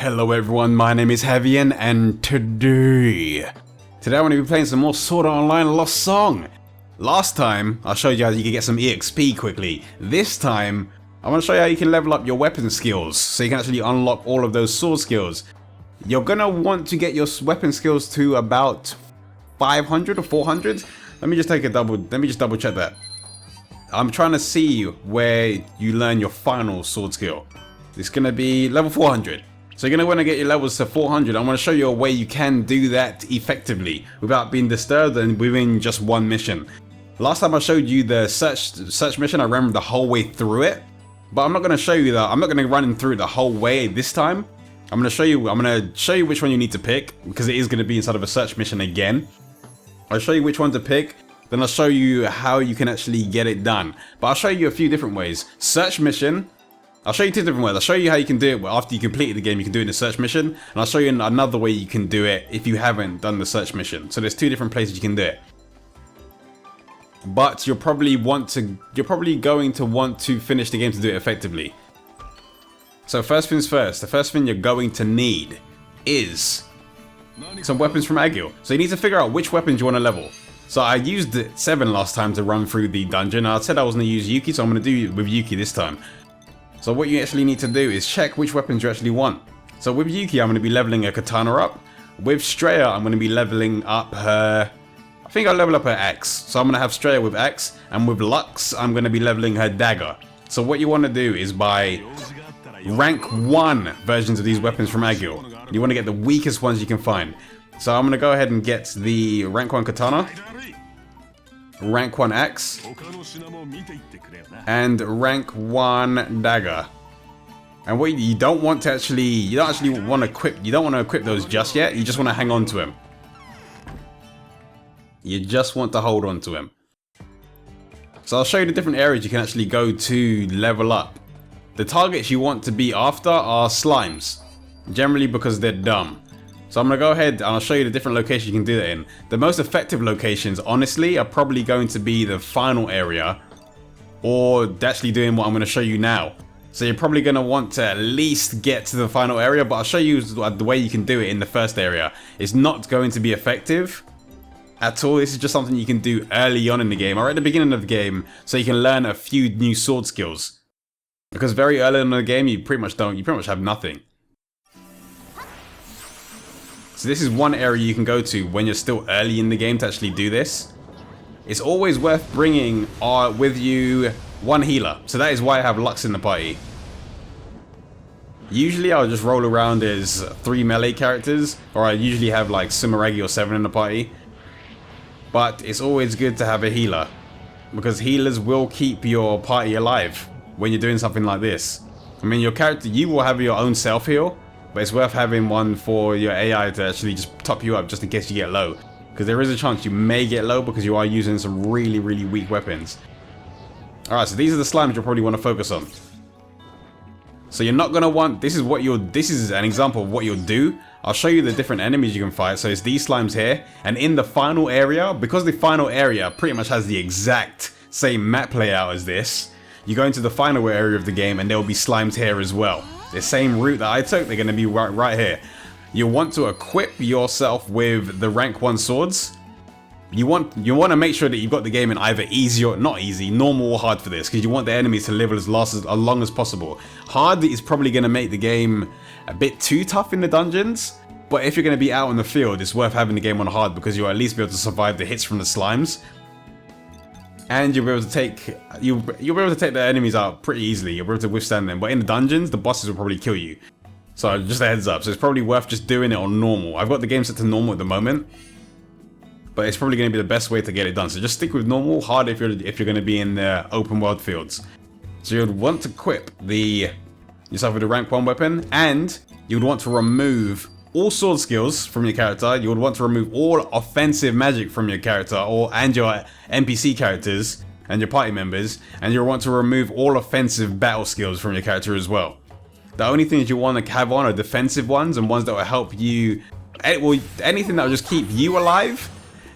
Hello everyone, my name is Havian, and today I want to be playing some more Sword Art Online Lost Song. Last time, I showed you how you can get some EXP quickly. This time, I want to show you how you can level up your weapon skills, so you can actually unlock all of those sword skills. You're gonna want to get your weapon skills to about 500 or 400. Let me just double check that. I'm trying to see where you learn your final sword skill. It's gonna be level 400. So you're going to want to get your levels to 400. I'm going to show you a way you can do that effectively without being disturbed and within just one mission. Last time I showed you the search mission, I ran the whole way through it. But I'm not going to show you that. I'm not going to run through it the whole way this time. I'm going to show you which one you need to pick, because it is going to be inside of a search mission again. I'll show you which one to pick. Then I'll show you how you can actually get it done. But I'll show you a few different ways. Search mission. I'll show you two different ways. I'll show you how you can do it after you completed the game. You can do it in the search mission, and I'll show you another way you can do it if you haven't done the search mission. So there's two different places you can do it. But you're probably going to want to finish the game to do it effectively. So first things first, the first thing you're going to need is some weapons from Agil. So you need to figure out which weapons you want to level. So I used 7 last time to run through the dungeon. I said I was going to use Yuki, so I'm going to do it with Yuki this time. So what you actually need to do is check which weapons you actually want. So with Yuki, I'm going to be leveling her katana up. With Straya, I'm going to be leveling up her... I think I'll level up her axe. So I'm going to have Straya with axe. And with Lux, I'm going to be leveling her dagger. So what you want to do is buy rank 1 versions of these weapons from Agil. You want to get the weakest ones you can find. So I'm going to go ahead and get the rank 1 katana, rank 1 axe, and rank 1 dagger. And what you don't want to you don't want to equip those just yet. You just want to hang on to them. You just want to hold on to them. So I'll show you the different areas you can actually go to level up. The targets you want to be after are slimes, generally because they're dumb. So I'm going to go ahead and I'll show you the different locations you can do that in. The most effective locations, honestly, are probably going to be the final area, or actually doing what I'm going to show you now. So you're probably going to want to at least get to the final area, but I'll show you the way you can do it in the first area. It's not going to be effective at all. This is just something you can do early on in the game, or at the beginning of the game, so you can learn a few new sword skills. Because very early in the game, you pretty much have nothing. So this is one area you can go to when you're still early in the game to actually do this. It's always worth bringing with you 1 healer. So that is why I have Lux in the party. Usually I'll just roll around as 3 melee characters, or I usually have like Sumeragi or 7 in the party. But it's always good to have a healer, because healers will keep your party alive when you're doing something like this. I mean, your character, you will have your own self heal, but it's worth having one for your AI to actually just top you up just in case you get low. Because there is a chance you may get low because you are using some really, really weak weapons. Alright, so these are the slimes you'll probably want to focus on. So you're not going to want... This is an example of what you'll do. I'll show you the different enemies you can fight. So it's these slimes here. And in the final area, because the final area pretty much has the exact same map layout as this, you go into the final area of the game and there will be slimes here as well. The same route that I took, they're going to be right here. You want to equip yourself with the rank 1 swords. You want to make sure that you've got the game in either easy or not easy, normal or hard for this, because you want the enemies to live as long as possible. Hard is probably going to make the game a bit too tough in the dungeons, but if you're going to be out in the field, it's worth having the game on hard, because you'll at least be able to survive the hits from the slimes. And you'll be able to take the enemies out pretty easily. You'll be able to withstand them. But in the dungeons, the bosses will probably kill you. So just a heads up. So it's probably worth just doing it on normal. I've got the game set to normal at the moment, but it's probably going to be the best way to get it done. So just stick with normal. Hard if you're going to be in the open world fields. So you'd want to equip yourself with a rank 1 weapon, and you'd want to remove all sword skills from your character. You would want to remove all offensive magic from your character and your NPC characters and your party members, and you'll want to remove all offensive battle skills from your character as well. The only things you want to have on are defensive ones and ones that will help you, anything that will just keep you alive,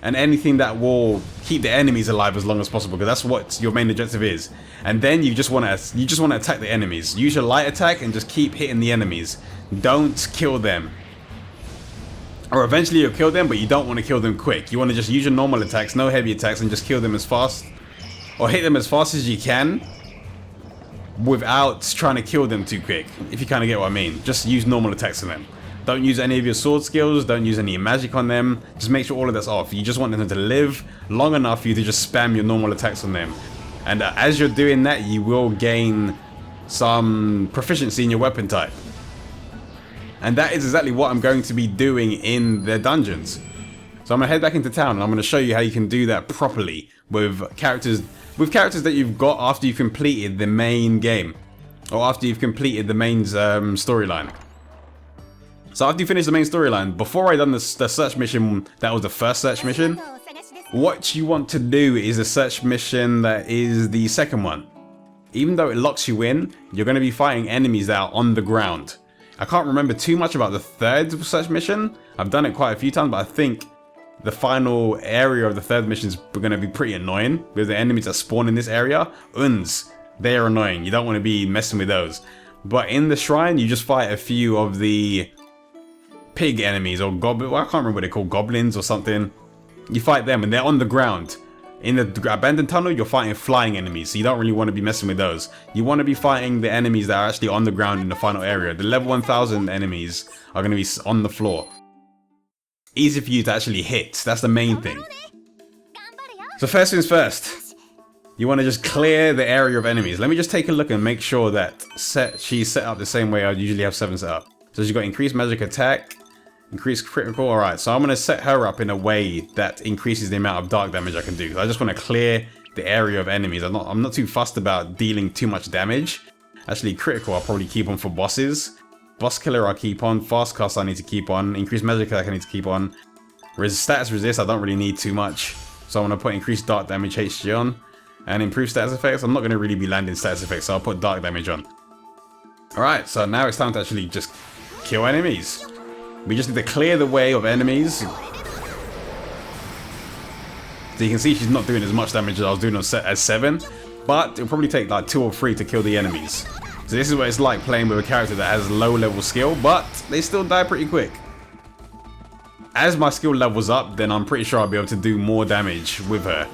and anything that will keep the enemies alive as long as possible, because that's what your main objective is. And then you just want to attack the enemies. Use your light attack and just keep hitting the enemies. don't kill them. Or eventually you'll kill them, but you don't want to kill them quick. You want to just use your normal attacks, no heavy attacks, and just kill them as fast, or hit them as fast as you can without trying to kill them too quick, if you kind of get what I mean. Just use normal attacks on them. Don't use any of your sword skills, don't use any magic on them. Just make sure all of that's off. You just want them to live long enough for you to just spam your normal attacks on them. And as you're doing that, you will gain some proficiency in your weapon type. And that is exactly what I'm going to be doing in the dungeons. So I'm going to head back into town and I'm going to show you how you can do that properly with characters that you've got after you've completed the main game. Or after you've completed the main storyline. So after you finish the main storyline, before I done the search mission, that was the first search mission, what you want to do is a search mission that is the second one. Even though it locks you in, you're going to be fighting enemies that are on the ground. I can't remember too much about the third search mission. I've done it quite a few times, but I think the final area of the third mission is going to be pretty annoying because the enemies that spawn in this area, they are annoying. You don't want to be messing with those. But in the shrine, you just fight a few of the pig enemies or goblin. Well, I can't remember what they're called, goblins or something. You fight them and they're on the ground. In the abandoned tunnel, you're fighting flying enemies, so you don't really want to be messing with those. You want to be fighting the enemies that are actually on the ground in the final area. The level 1000 enemies are going to be on the floor. Easy for you to actually hit. That's the main thing. So first things first, you want to just clear the area of enemies. Let me just take a look and make sure that she's set up the same way I usually have 7 set up. So she's got increased magic attack, increased critical. Alright, so I'm going to set her up in a way that increases the amount of dark damage I can do. I just want to clear the area of enemies. I'm not too fussed about dealing too much damage. Actually, critical I'll probably keep on for bosses. Boss killer I'll keep on. Fast cast I need to keep on. Increased magic attack I need to keep on. Status resist I don't really need too much. So I'm going to put increased dark damage HG on. And improved status effects. I'm not going to really be landing status effects, so I'll put dark damage on. Alright, so now it's time to actually just kill enemies. We just need to clear the way of enemies. So you can see she's not doing as much damage as I was doing on as 7. But it'll probably take like 2 or 3 to kill the enemies. So this is what it's like playing with a character that has low level skill, but they still die pretty quick. As my skill levels up, then I'm pretty sure I'll be able to do more damage with her.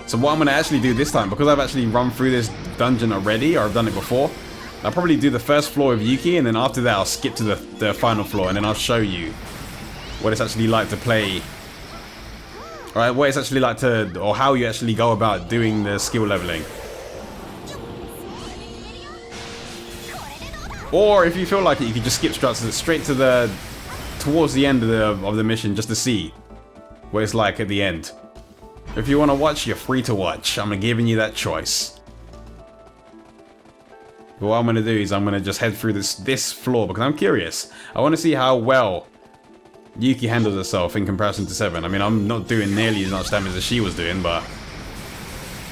So what I'm going to actually do this time, because I've actually run through this dungeon already, or I've done it before, I'll probably do the first floor of Yuki, and then after that I'll skip to the final floor, and then I'll show you what it's actually like to play. Alright, what it's actually like to, or how you actually go about doing the skill leveling. Or if you feel like it, you can just skip straight to towards the end of the mission just to see what it's like at the end. If you want to watch, you're free to watch. I'm giving you that choice. But what I'm going to do is I'm going to just head through this floor because I'm curious. I want to see how well Yuki handles herself in comparison to 7. I mean, I'm not doing nearly as much damage as she was doing, but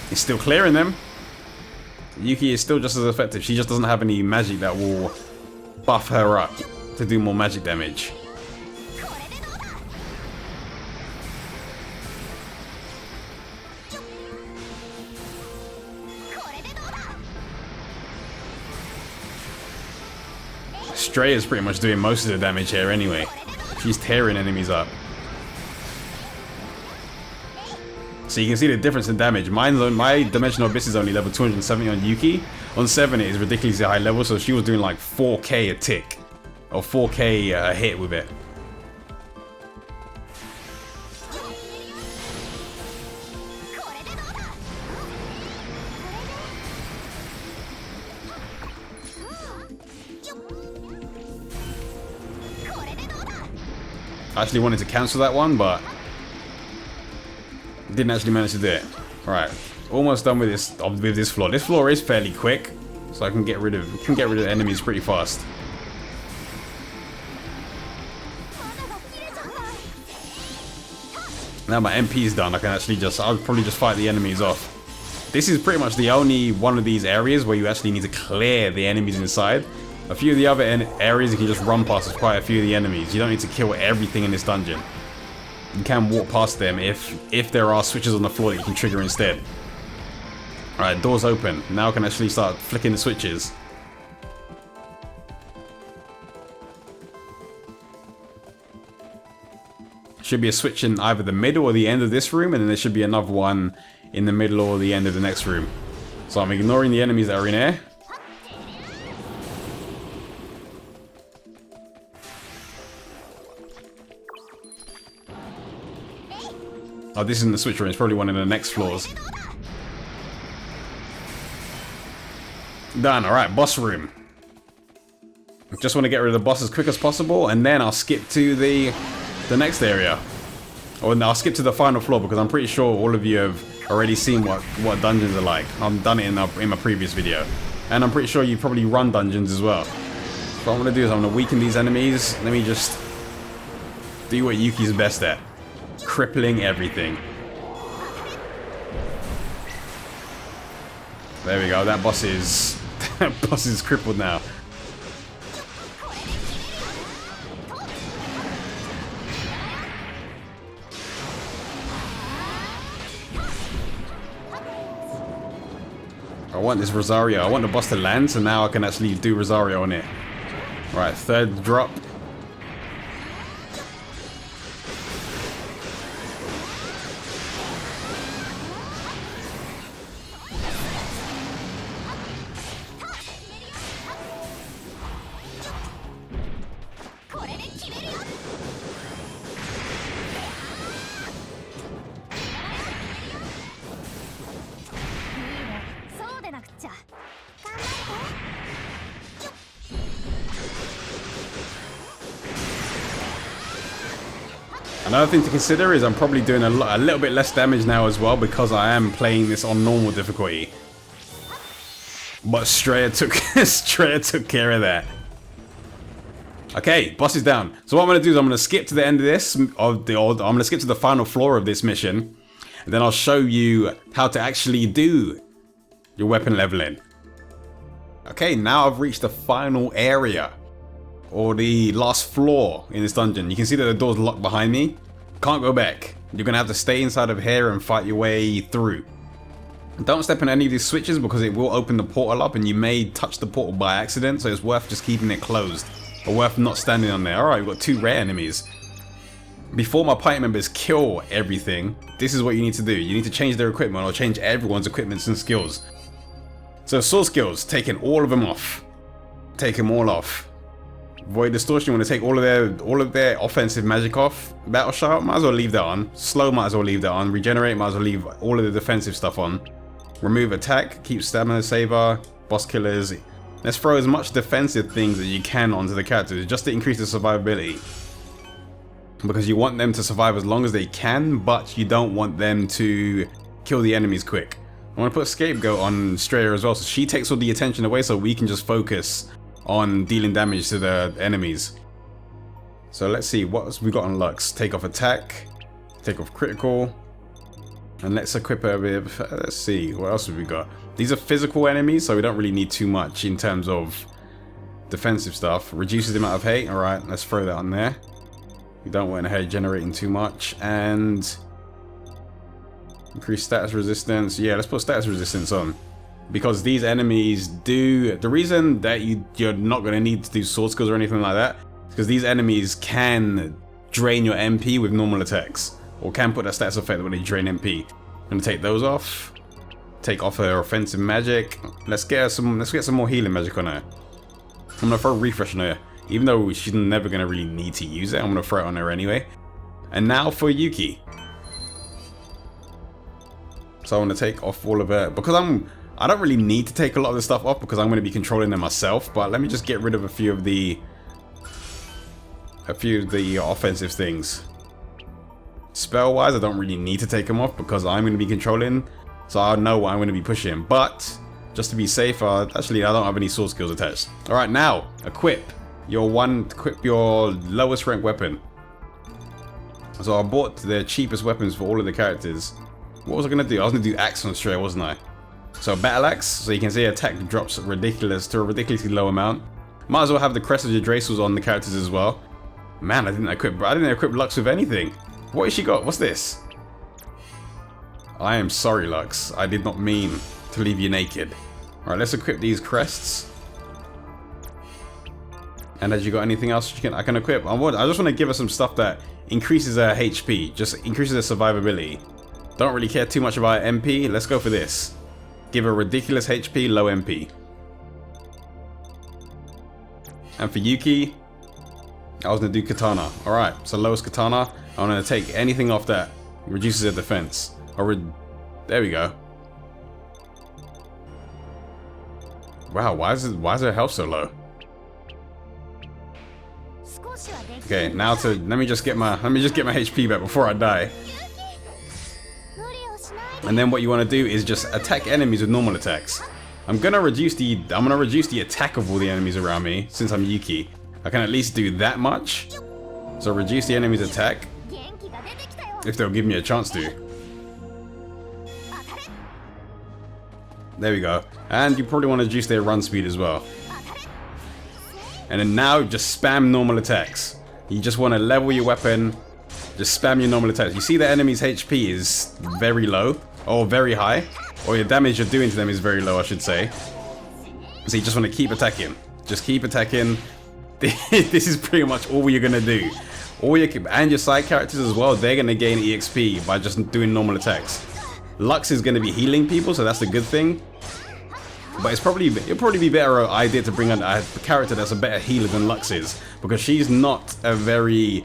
it's still clearing them. Yuki is still just as effective. She just doesn't have any magic that will buff her up to do more magic damage. Stray is pretty much doing most of the damage here anyway. She's tearing enemies up. So you can see the difference in damage. My Dimensional Abyss is only level 270 on Yuki. On 7 it is ridiculously high level, so she was doing like 4k a tick. Or 4k a hit with it. I actually wanted to cancel that one, but didn't actually manage to do it. Alright, almost done with this floor. This floor is fairly quick, so I can get rid of enemies pretty fast. Now my MP is done, I can actually I'll probably just fight the enemies off. This is pretty much the only one of these areas where you actually need to clear the enemies inside. A few of the other areas you can just run past with quite a few of the enemies. You don't need to kill everything in this dungeon. You can walk past them if there are switches on the floor that you can trigger instead. Alright, doors open. Now I can actually start flicking the switches. Should be a switch in either the middle or the end of this room, and then there should be another one in the middle or the end of the next room. So I'm ignoring the enemies that are in here. Oh, this isn't the switch room, it's probably one of the next floors. Done, alright, boss room. Just want to get rid of the boss as quick as possible, and then I'll skip to the next area. Or no, I'll skip to the final floor, because I'm pretty sure all of you have already seen what dungeons are like. I've done it in my previous video. And I'm pretty sure you probably run dungeons as well. So what I'm going to do is I'm going to weaken these enemies. Let me just do what Yuki's best at. Crippling everything. There we go, that boss is crippled now. I want this Rosario. I want the boss to land, so now I can actually do Rosario on it. Right, third drop. Another thing to consider is I'm probably doing a little bit less damage now as well, because I am playing this on normal difficulty. But Straya took care of that. Okay, boss is down. So what I'm gonna do is I'm gonna skip to the end of this I'm gonna skip to the final floor of this mission, and then I'll show you how to actually do your weapon leveling. Okay, now I've reached the final area, or the last floor in this dungeon. You can see that the door's locked behind me. Can't go back. You're gonna have to stay inside of here and fight your way through. Don't step on any of these switches, because it will open the portal up and you may touch the portal by accident, so it's worth just keeping it closed, or worth not standing on there. Alright, we've got 2 rare enemies. Before my party members kill everything, this is what you need to do. You need to change their equipment, or change everyone's equipment and skills. So sword skills, taking all of them off. Take them all off. Void Distortion, you want to take all of their offensive magic off. Battle Shout, might as well leave that on. Slow, might as well leave that on. Regenerate, might as well leave all of the defensive stuff on. Remove attack, keep stamina saver, boss killers. Let's throw as much defensive things as you can onto the characters, just to increase the survivability. Because you want them to survive as long as they can, but you don't want them to kill the enemies quick. I want to put Scapegoat on Straya as well, so she takes all the attention away, so we can just focus on dealing damage to the enemies. So let's see what we got on Lux. Take off attack, take off critical, and let's equip her with, let's see, what else have we got? These are physical enemies, so we don't really need too much in terms of defensive stuff. Reduces the amount of hate, alright, let's throw that on there. We don't want hate generating too much. And increase status resistance, yeah, let's put status resistance on. Because these enemies do, the reason that you're not going to need to do sword skills or anything like that is because these enemies can drain your MP with normal attacks, or can put that status effect when they drain MP. I'm going to take those off, take off her offensive magic. Let's get some more healing magic on her. I'm going to throw refresh on her, even though she's never going to really need to use it. I'm going to throw it on her anyway. And now for Yuki. So I want to take off all of her, because I don't really need to take a lot of the stuff off because I'm going to be controlling them myself, but let me just get rid of a few of the offensive things. Spell wise, I don't really need to take them off because I'm going to be controlling, so I know what I'm going to be pushing. But just to be safe, actually I don't have any sword skills attached. Alright, now equip your lowest rank weapon. So I bought the cheapest weapons for all of the characters. What was I going to do? I was going to do axe on Straya, wasn't I? So battle axe, so you can see attack drops to a ridiculously low amount. Might as well have the crest of your Dracels on the characters as well. Man, I didn't equip Lux with anything. What has she got? What's this? I am sorry, Lux. I did not mean to leave you naked. Alright, let's equip these crests. And has you got anything else I can equip? I just want to give her some stuff that increases her HP, just increases her survivability. Don't really care too much about MP. Let's go for this. Give her ridiculous HP, low MP. And for Yuki, I was going to do Katana. Alright, so lowest Katana. I'm going to take anything off that reduces her defense. There we go. Wow, why is her health so low? Okay, now let me just get my HP back before I die. And then what you want to do is just attack enemies with normal attacks. I'm gonna reduce the attack of all the enemies around me since I'm Yuki. I can at least do that much. So reduce the enemy's attack if they'll give me a chance to. There we go. And you probably want to reduce their run speed as well. And then now just spam normal attacks. You just want to level your weapon, just spam your normal attacks. You see the enemy's HP is very low, or very high, or your damage you're doing to them is very low, I should say. So you just want to keep attacking. Just keep attacking. This is pretty much all you're going to do. And your side characters as well, they're going to gain EXP by just doing normal attacks. Lux is going to be healing people, so that's the good thing. But it'll probably be a better idea to bring in a character that's a better healer than Lux is, because she's not a very...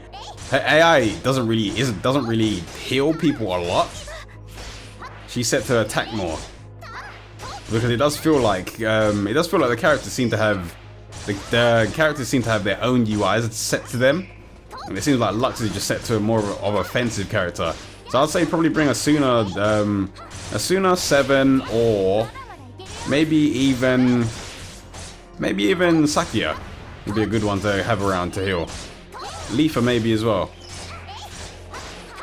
Her AI doesn't really heal people a lot. She's set to attack more, because it does feel like the characters seem to have their own UIs set to them, and it seems like Lux is just set to a more of an offensive character. So I'd say probably bring Asuna 7, or maybe even Sakia would be a good one to have around to heal. Leafa maybe as well.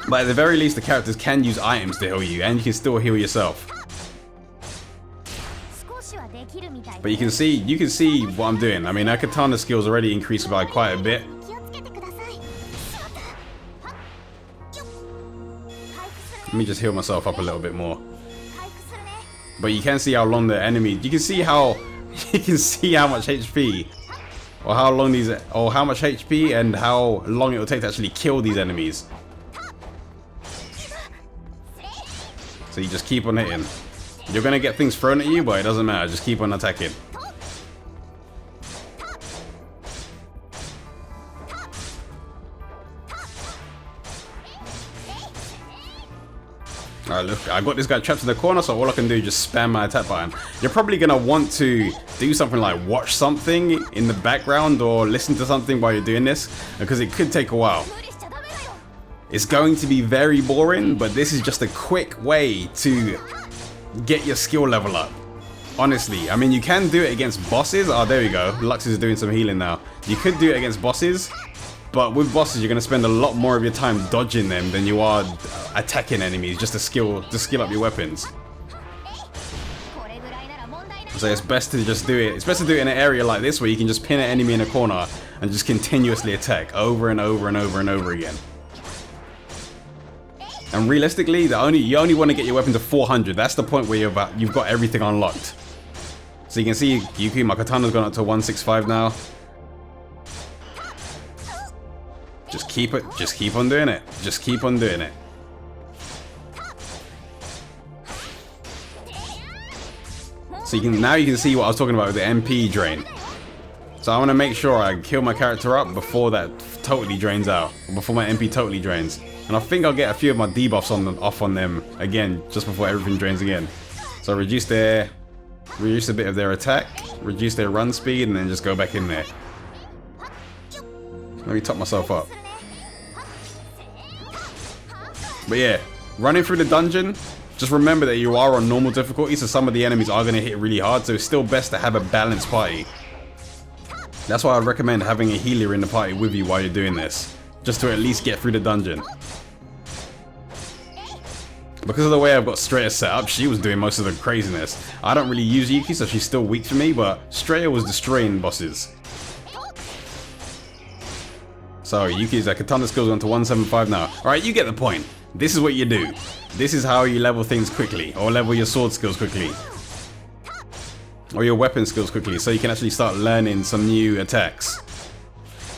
But at the very least, the characters can use items to heal you, and you can still heal yourself. But you can see what I'm doing. I mean, our katana skills already increased by quite a bit. Let me just heal myself up a little bit more. But you can see how long the enemy. You can see how much HP, or how much HP and how long it will take to actually kill these enemies. So you just keep on hitting. You're gonna get things thrown at you, but it doesn't matter. Just keep on attacking. Alright, look, I got this guy trapped in the corner, so all I can do is just spam my attack button. You're probably gonna want to do something like watch something in the background or listen to something while you're doing this, because it could take a while. It's going to be very boring, but this is just a quick way to get your skill level up. Honestly, I mean, you can do it against bosses. Oh, there we go. Lux is doing some healing now. You could do it against bosses, but with bosses, you're going to spend a lot more of your time dodging them than you are attacking enemies, just to skill up your weapons. So it's best to just do it. It's best to do it in an area like this where you can just pin an enemy in a corner and just continuously attack over and over and over and over again. And realistically, you only want to get your weapon to 400. That's the point where you've got everything unlocked. So you can see Yuki, my katana's gone up to 165 now. Just keep on doing it. Just keep on doing it. So now you can see what I was talking about with the MP drain. So I want to make sure I kill my character up before that totally drains out, before my MP totally drains. And I think I'll get a few of my debuffs off on them again, just before everything drains again. So reduce a bit of their attack, reduce their run speed, and then just go back in there. Let me top myself up. But yeah, running through the dungeon, just remember that you are on normal difficulty, so some of the enemies are going to hit really hard, so it's still best to have a balanced party. That's why I'd recommend having a healer in the party with you while you're doing this, just to at least get through the dungeon. Because of the way I've got Straya set up, she was doing most of the craziness. I don't really use Yuki, so she's still weak for me, but Straya was destroying bosses. So Yuki's katana skills on to 175 now. Alright, you get the point. This is what you do. This is how you level things quickly, or level your sword skills quickly, or your weapon skills quickly, so you can actually start learning some new attacks.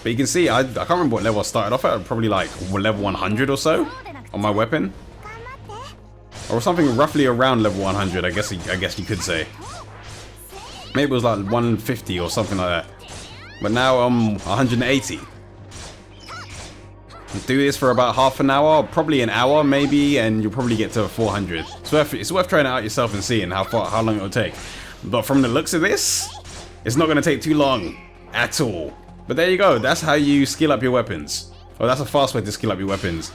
But you can see, I can't remember what level I started off at, probably like level 100 or so on my weapon. Or something roughly around level 100, I guess you could say. Maybe it was like 150 or something like that. But now I'm 180. Do this for about half an hour, probably an hour maybe, and you'll probably get to 400. It's worth trying it out yourself and seeing how long it'll take. But from the looks of this, it's not going to take too long at all. But there you go, that's how you skill up your weapons. Or that's a fast way to skill up your weapons.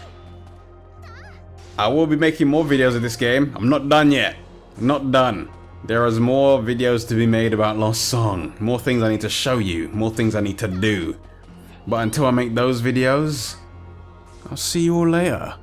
I will be making more videos of this game. I'm not done yet. I'm not done. There is more videos to be made about Lost Song. More things I need to show you. More things I need to do. But until I make those videos, I'll see you all later.